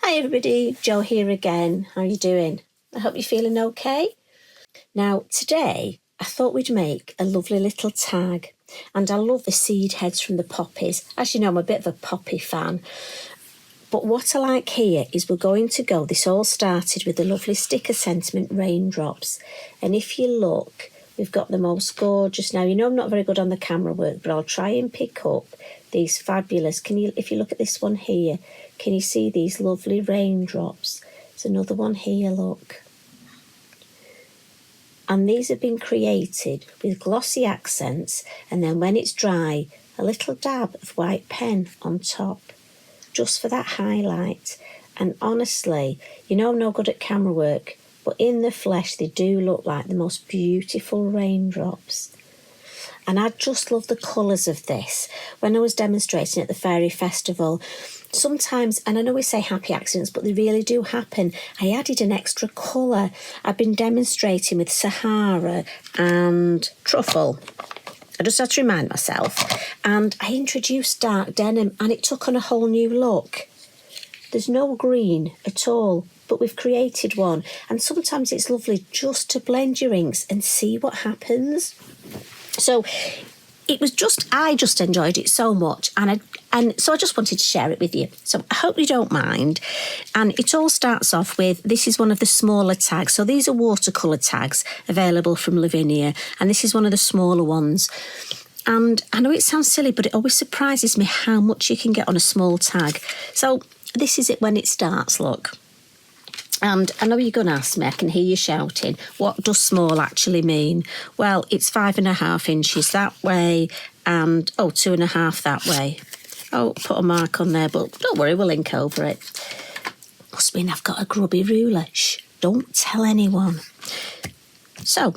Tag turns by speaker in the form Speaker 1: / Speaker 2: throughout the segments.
Speaker 1: Hi everybody, Jo here again. How are you doing? I hope you're feeling okay. Now today I thought we'd make a lovely little tag, and I love the seed heads from the poppies. As you know, I'm a bit of a poppy fan. But what I like here is we're going to go, this all started with the lovely sticker sentiment raindrops. And if you look, we've got the most gorgeous, now you know I'm not very good on the camera work, but I'll try and pick up these fabulous, if you look at this one here, can you see these lovely raindrops? There's another one here, look. And these have been created with Glossy Accents, and then when it's dry, a little dab of white pen on top, just for that highlight. And honestly, you know I'm no good at camera work, but in the flesh they do look like the most beautiful raindrops. And I just love the colours of this. When I was demonstrating at the Fairy Festival, sometimes, and I know we say happy accidents, but they really do happen, I added an extra colour. I've been demonstrating with Sahara and Truffle. I just had to remind myself. And I introduced Dark Denim, and it took on a whole new look. There's no green at all, but we've created one. And sometimes it's lovely just to blend your inks and see what happens. So it was I just enjoyed it so much, and so I just wanted to share it with you. So I hope you don't mind. And it all starts off with, this is one of the smaller tags. So these are watercolour tags available from Lavinia, and this is one of the smaller ones. And I know it sounds silly, but it always surprises me how much you can get on a small tag. So this is it when it starts, look. And I know you're going to ask me, I can hear you shouting, what does small actually mean? Well, it's 5.5 inches that way and, 2.5 that way. Put a mark on there, but don't worry, we'll ink over it. Must mean I've got a grubby ruler. Shh, don't tell anyone. So,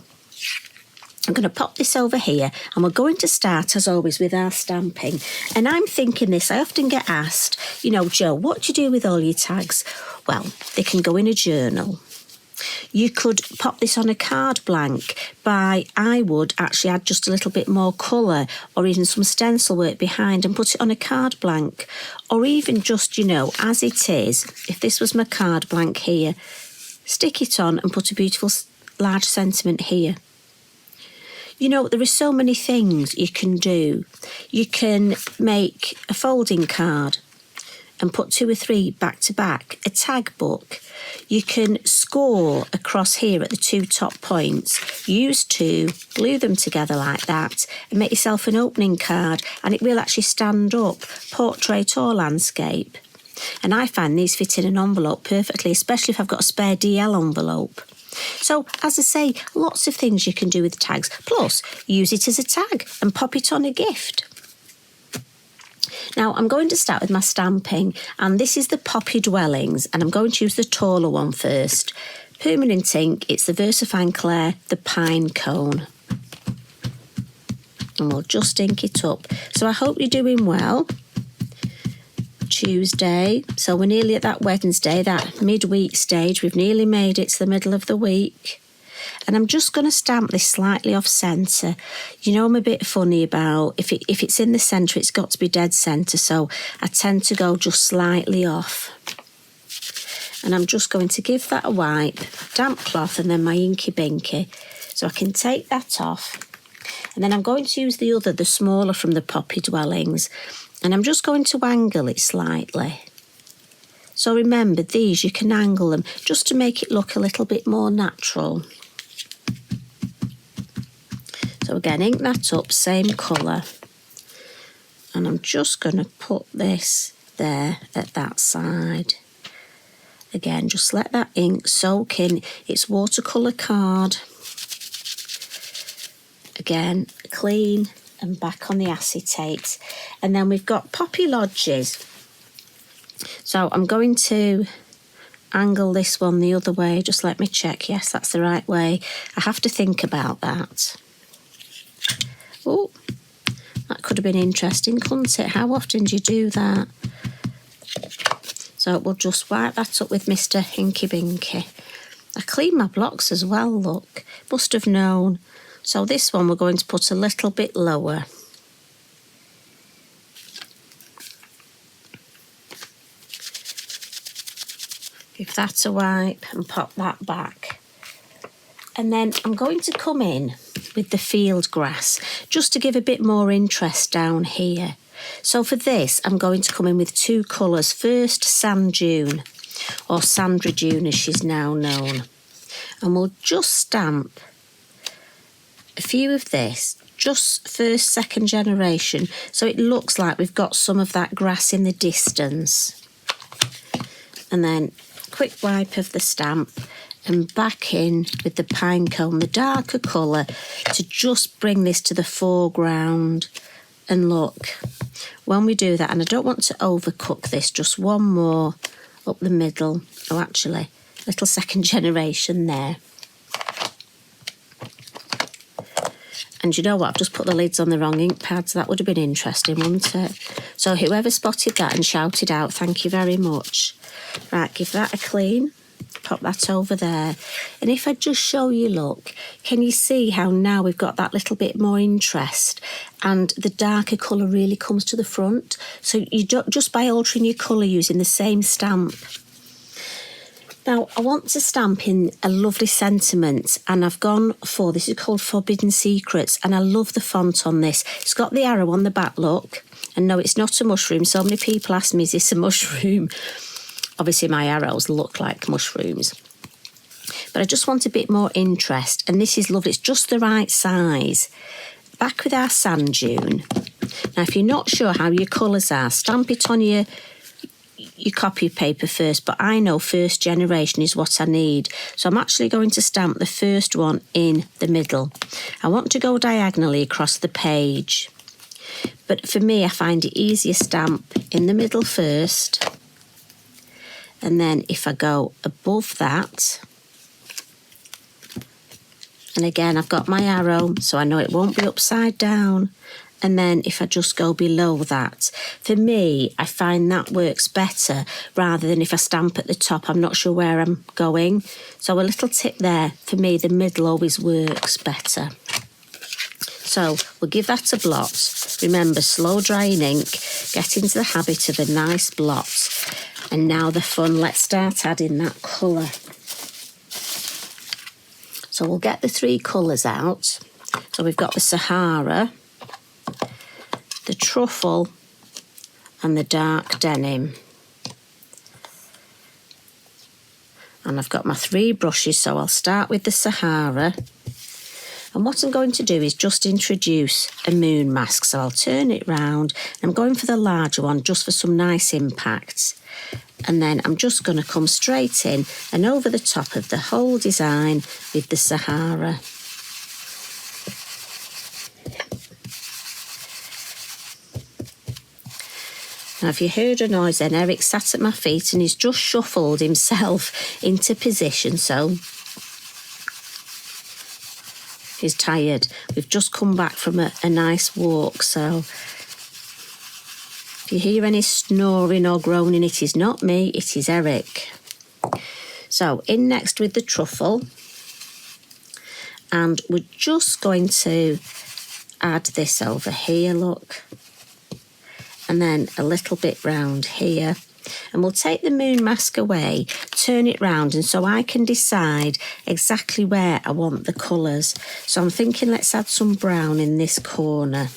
Speaker 1: I'm going to pop this over here, and we're going to start, as always, with our stamping. And I'm thinking this, I often get asked, Jo, what do you do with all your tags? Well, they can go in a journal. You could pop this on a card blank I would actually add just a little bit more colour or even some stencil work behind and put it on a card blank. Or even just, as it is, if this was my card blank here, stick it on and put a beautiful large sentiment here. There are so many things you can do. You can make a folding card and put 2 or 3 back to back, a tag book. You can score across here at the 2 top points, use 2, glue them together like that, and make yourself an opening card, and it will actually stand up, portrait or landscape. And I find these fit in an envelope perfectly, especially if I've got a spare DL envelope. So, as I say, lots of things you can do with tags. Plus, use it as a tag and pop it on a gift. Now, I'm going to start with my stamping, and this is the Poppy Dwellings, and I'm going to use the taller one first. Permanent ink, it's the Versafine Clair, the Pinecone. And we'll just ink it up. So I hope you're doing well. Tuesday, so we're nearly at that Wednesday, that midweek stage. We've nearly made it to the middle of the week. And I'm just going to stamp this slightly off centre. I'm a bit funny about, if it's in the centre, it's got to be dead centre, so I tend to go just slightly off. And I'm just going to give that a wipe, damp cloth, and then my inky binky, so I can take that off. And then I'm going to use the smaller from the Poppy Dwellings, and I'm just going to angle it slightly. So remember, these, you can angle them just to make it look a little bit more natural. So again, ink that up, same colour. And I'm just going to put this there at that side. Again, just let that ink soak in. It's watercolour card. Again, clean and back on the acetate. And then we've got Poppy Lodges. So I'm going to angle this one the other way. Just let me check. Yes, that's the right way. I have to think about that. Oh, that could have been interesting, couldn't it? How often do you do that? So we'll just wipe that up with Mr. Hinky Binky. I clean my blocks as well, look. Must have known. So this one we're going to put a little bit lower. Give that a wipe and pop that back. And then I'm going to come in with the field grass, just to give a bit more interest down here. So for this, I'm going to come in with 2 colours. First, Sand Dune, or Sandra Dune as she's now known. And we'll just stamp a few of this, just first, second generation, so it looks like we've got some of that grass in the distance. And then quick wipe of the stamp and back in with the Pinecone, the darker colour, to just bring this to the foreground. And look, when we do that, and I don't want to overcook this, just one more up the middle. Oh, actually, little second generation there. And you know what, I've just put the lids on the wrong ink pads. That would have been interesting, wouldn't it? So whoever spotted that and shouted out, thank you very much. Right, give that a clean. Pop that over there. And if I just show you, look, can you see how now we've got that little bit more interest and the darker colour really comes to the front? So you don't, just by altering your colour using the same stamp. Now, I want to stamp in a lovely sentiment, and I've gone for, this is called Forbidden Secrets, and I love the font on this. It's got the arrow on the back, look, and no, it's not a mushroom. So many people ask me, is this a mushroom? Obviously, my arrows look like mushrooms. But I just want a bit more interest, and this is lovely. It's just the right size. Back with our sand dune. Now, if you're not sure how your colours are, stamp it on your copy paper first, but I know first generation is what I need. So I'm actually going to stamp the first one in the middle. I want to go diagonally across the page. But for me, I find it easier stamp in the middle first. And then if I go above that, and again, I've got my arrow, so I know it won't be upside down. And then if I just go below that, for me, I find that works better rather than if I stamp at the top, I'm not sure where I'm going. So a little tip there, for me, the middle always works better. So we'll give that a blot. Remember, slow drying ink, get into the habit of a nice blot. And now the fun, let's start adding that colour. So we'll get the 3 colours out. So we've got the Sahara, the Truffle, and the Dark Denim. And I've got my 3 brushes, so I'll start with the Sahara. And what I'm going to do is just introduce a moon mask. So I'll turn it round. I'm going for the larger one just for some nice impact. And then I'm just going to come straight in and over the top of the whole design with the Sahara. Now, if you heard a noise then, Eric sat at my feet and he's just shuffled himself into position, so he's tired. We've just come back from a nice walk, so if you hear any snoring or groaning, it is not me, it is Eric. So in next with the Truffle, and we're just going to add this over here, look, and then a little bit round here. And we'll take the moon mask away, turn it round, and so I can decide exactly where I want the colours. So I'm thinking let's add some brown in this corner.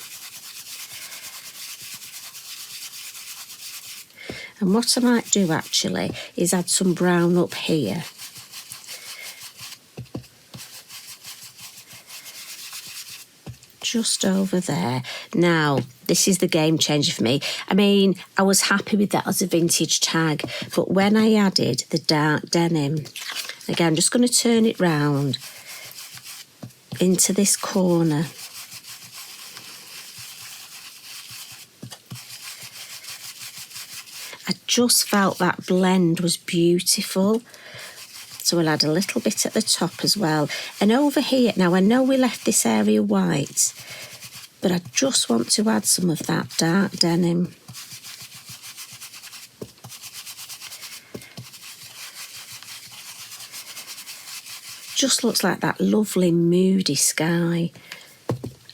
Speaker 1: And what I might do actually is add some brown up here. Just over there. Now, this is the game changer for me. I mean, I was happy with that as a vintage tag, but when I added the dark denim, again, I'm just going to turn it round into this corner. I just felt that blend was beautiful. So we'll add a little bit at the top as well. And over here, now I know we left this area white, but I just want to add some of that dark denim. Just looks like that lovely moody sky.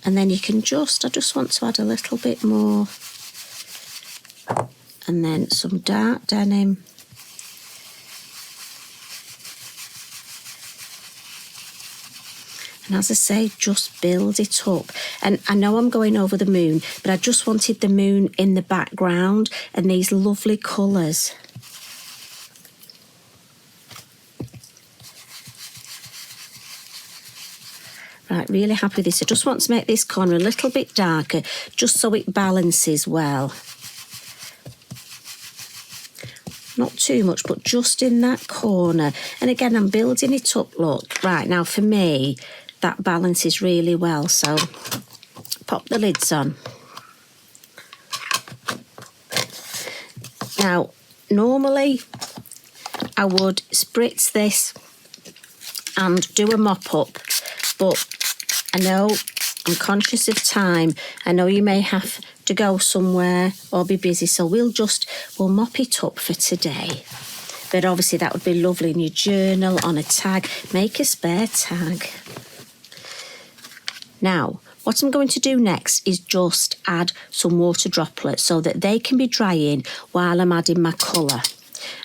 Speaker 1: And then you can I just want to add a little bit more. And then some dark denim. And as I say, just build it up. And I know I'm going over the moon, but I just wanted the moon in the background and these lovely colours. Right, really happy with this. I just want to make this corner a little bit darker, just so it balances well. Not too much, but just in that corner. And again, I'm building it up, look. Right, now for me, that balances really well. So pop the lids on. Now, normally I would spritz this and do a mop up, but I know I'm conscious of time. I know you may have to go somewhere or be busy, so we'll mop it up for today. But obviously that would be lovely in your journal, on a tag. Make a spare tag. Now, what I'm going to do next is just add some water droplets so that they can be drying while I'm adding my colour.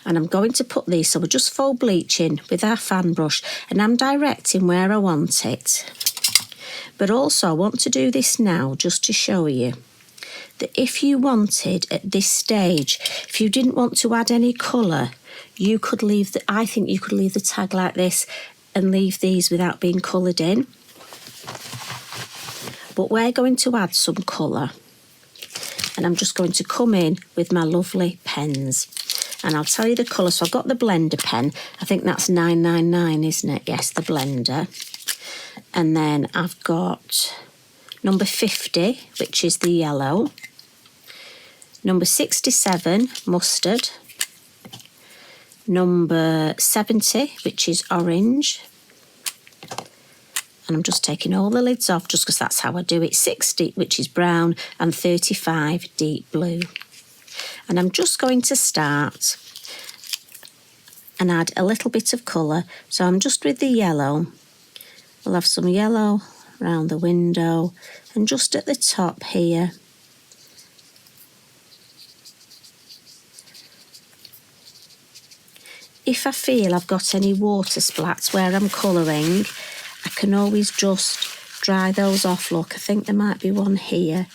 Speaker 1: And I'm going to put these, so we're just faux bleaching with our fan brush, and I'm directing where I want it. But also I want to do this now just to show you that if you wanted at this stage, if you didn't want to add any colour, you could leave I think you could leave the tag like this and leave these without being coloured in. But we're going to add some colour, and I'm just going to come in with my lovely pens. And I'll tell you the colour. So I've got the blender pen. I think that's 999, isn't it? Yes, the blender. And then I've got number 50, which is the yellow. Number 67, mustard. Number 70, which is orange. And I'm just taking all the lids off just because that's how I do it. 60, which is brown, and 35, deep blue. And I'm just going to start and add a little bit of colour. So I'm just with the yellow. We'll have some yellow around the window and just at the top here. If I feel I've got any water splats where I'm colouring, I can always just dry those off. Look, I think there might be one here.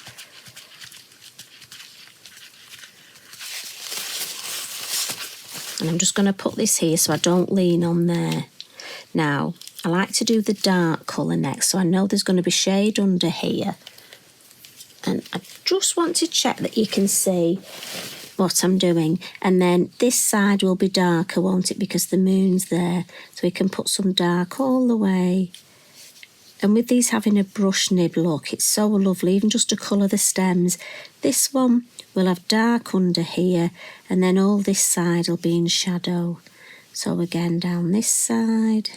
Speaker 1: And I'm just going to put this here so I don't lean on there. Now, I like to do the dark colour next, so I know there's going to be shade under here. And I just want to check that you can see what I'm doing. And then this side will be darker, won't it, because the moon's there. So we can put some dark all the way. And with these having a brush nib, look, it's so lovely, even just to colour the stems. This one will have dark under here, and then all this side will be in shadow. So again, down this side.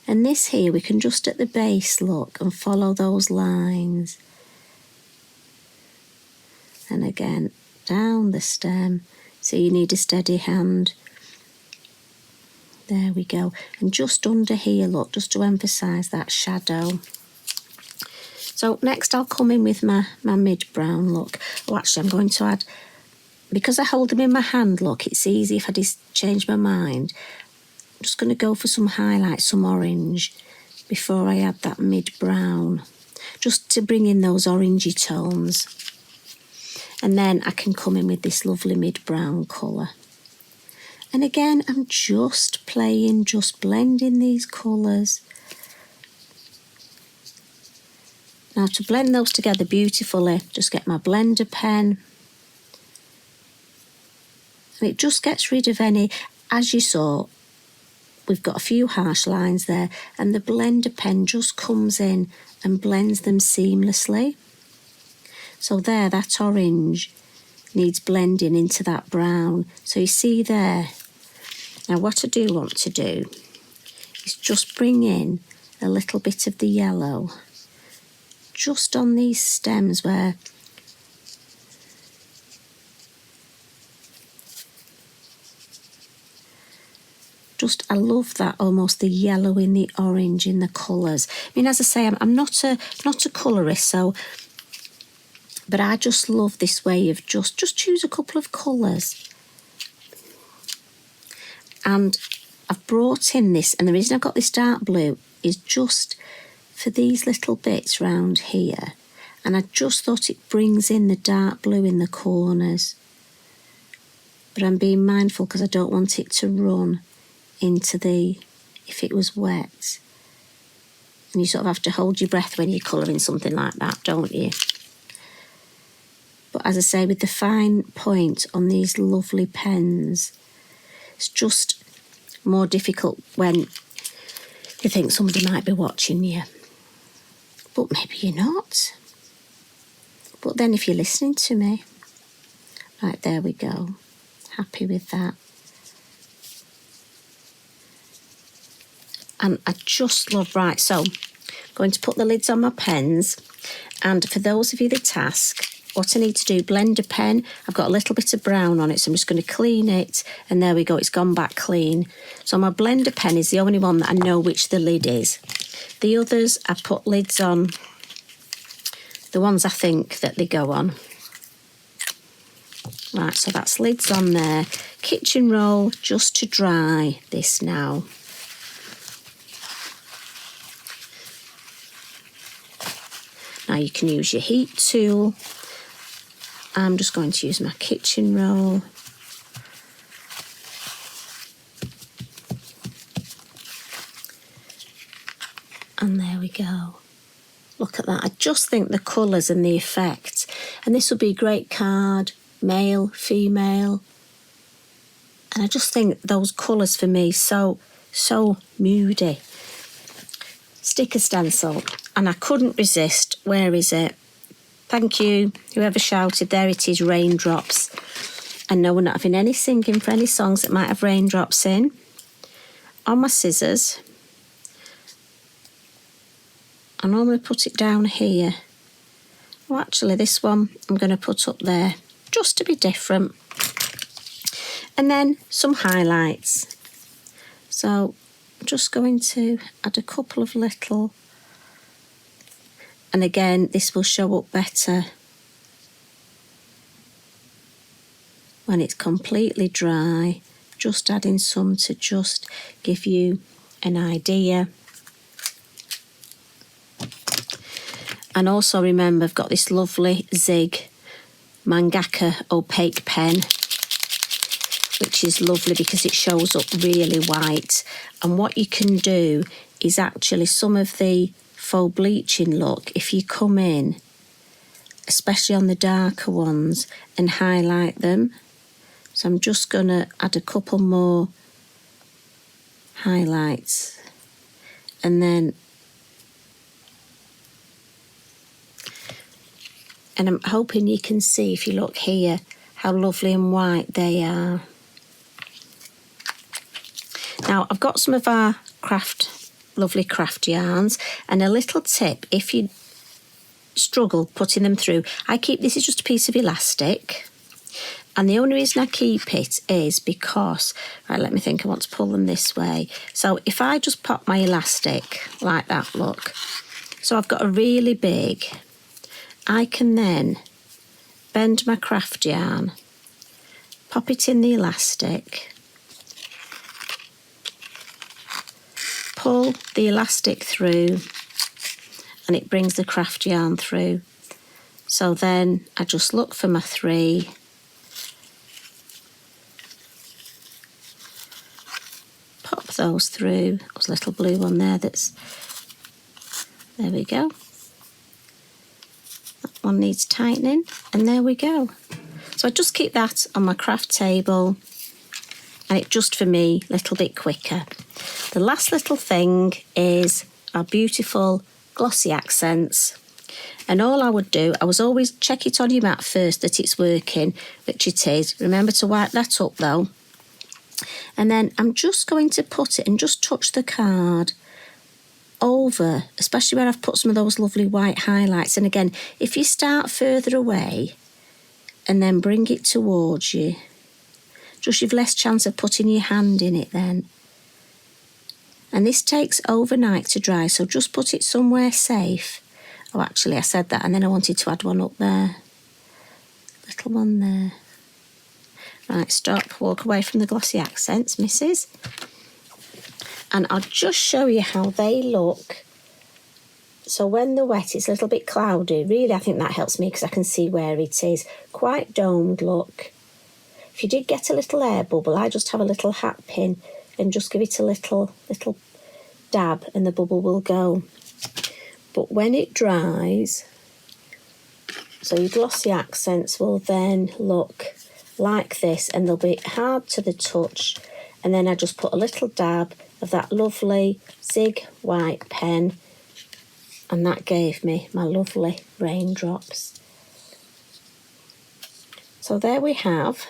Speaker 1: And this here, we can just at the base look and follow those lines. And again, down the stem. So you need a steady hand. There we go. And just under here, look, just to emphasise that shadow. So next I'll come in with my mid-brown look. Oh, actually, I'm going to add, because I hold them in my hand, look, it's easy if I just change my mind. I'm just going to go for some highlight, some orange, before I add that mid-brown, just to bring in those orangey tones. And then I can come in with this lovely mid-brown colour. And again, I'm just playing, just blending these colours. Now to blend those together beautifully, just get my blender pen. And it just gets rid of any, as you saw, we've got a few harsh lines there, and the blender pen just comes in and blends them seamlessly. So there, that orange needs blending into that brown. So you see there. Now what I do want to do is just bring in a little bit of the yellow just on these stems where I love that, almost the yellow in the orange in the colours. I mean, as I say, I'm not a colourist, so, but I just love this way of just choose a couple of colours. And I've brought in this, and the reason I've got this dark blue is just for these little bits round here. And I just thought it brings in the dark blue in the corners. But I'm being mindful because I don't want it to run into if it was wet. And you sort of have to hold your breath when you're colouring something like that, don't you? But as I say, with the fine point on these lovely pens, it's just more difficult when you think somebody might be watching you. But maybe you're not. But then if you're listening to me, right, there we go. Happy with that. And I just love, right, so I'm going to put the lids on my pens. And for those of you that ask, what I need to do, blend a pen. I've got a little bit of brown on it, so I'm just going to clean it. And there we go, it's gone back clean. So my blender pen is the only one that I know which the lid is. The others, I put lids on, the ones I think that they go on. Right, so that's lids on there. Kitchen roll just to dry this now. Now you can use your heat tool. I'm just going to use my kitchen roll. And there we go. Look at that. I just think the colours and the effect. And this would be a great card, male, female. And I just think those colours for me, so moody. Sticker stencil. And I couldn't resist. Where is it? Thank you, whoever shouted. There it is, raindrops. And no, we're not having any singing for any songs that might have raindrops in. On my scissors. I normally put it down here. Well, actually, this one I'm going to put up there, just to be different. And then some highlights. So I'm just going to add a couple of little. And again, this will show up better when it's completely dry. Just adding some to just give you an idea. And also remember, I've got this lovely Zig Mangaka opaque pen, which is lovely because it shows up really white. And what you can do is actually some of the faux bleaching look, if you come in, especially on the darker ones, and highlight them. So I'm just going to add a couple more highlights. And then, and I'm hoping you can see, if you look here, how lovely and white they are. Now, I've got some of our lovely craft yarns, and a little tip, if you struggle putting them through, this is just a piece of elastic, and the only reason I keep it is because, right, let me think, I want to pull them this way. So if I just pop my elastic like that, look, so I've got a really big, I can then bend my craft yarn, pop it in the elastic, pull the elastic through, and it brings the craft yarn through. So then I just look for my 3, pop those through. There's a little blue one there there we go. That one needs tightening, and there we go. So I just keep that on my craft table, and it just, for me, a little bit quicker. The last little thing is our beautiful Glossy Accents. And all I would do, I was always check it on your mat first that it's working, which it is. Remember to wipe that up though. And then I'm just going to put it and just touch the card over, especially where I've put some of those lovely white highlights. And again, if you start further away and then bring it towards you, just you've less chance of putting your hand in it then. And this takes overnight to dry, so just put it somewhere safe. Oh, actually, I said that, and then I wanted to add one up there. Little one there. Right, stop. Walk away from the Glossy Accents, missus. And I'll just show you how they look. So when they're wet, it's a little bit cloudy. Really, I think that helps me because I can see where it is. Quite domed look. If you did get a little air bubble, I just have a little hat pin and just give it a little dab and the bubble will go. But when it dries, so your glossy accents will then look like this, and they'll be hard to the touch. And then I just put a little dab of that lovely Zig white pen, and that gave me my lovely raindrops. So there we have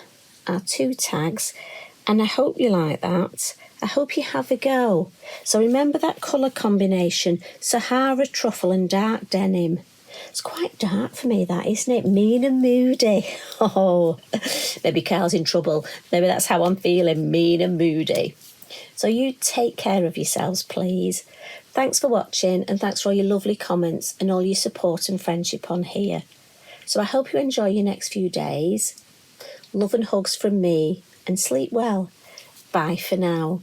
Speaker 1: our 2 tags, and I hope you like that. I hope you have a go. So remember that colour combination, Sahara, Truffle and Dark Denim. It's quite dark for me, that, isn't it? Mean and moody. Oh, maybe Carl's in trouble. Maybe that's how I'm feeling, mean and moody. So you take care of yourselves, please. Thanks for watching, and thanks for all your lovely comments and all your support and friendship on here. So I hope you enjoy your next few days. Love and hugs from me, and sleep well. Bye for now.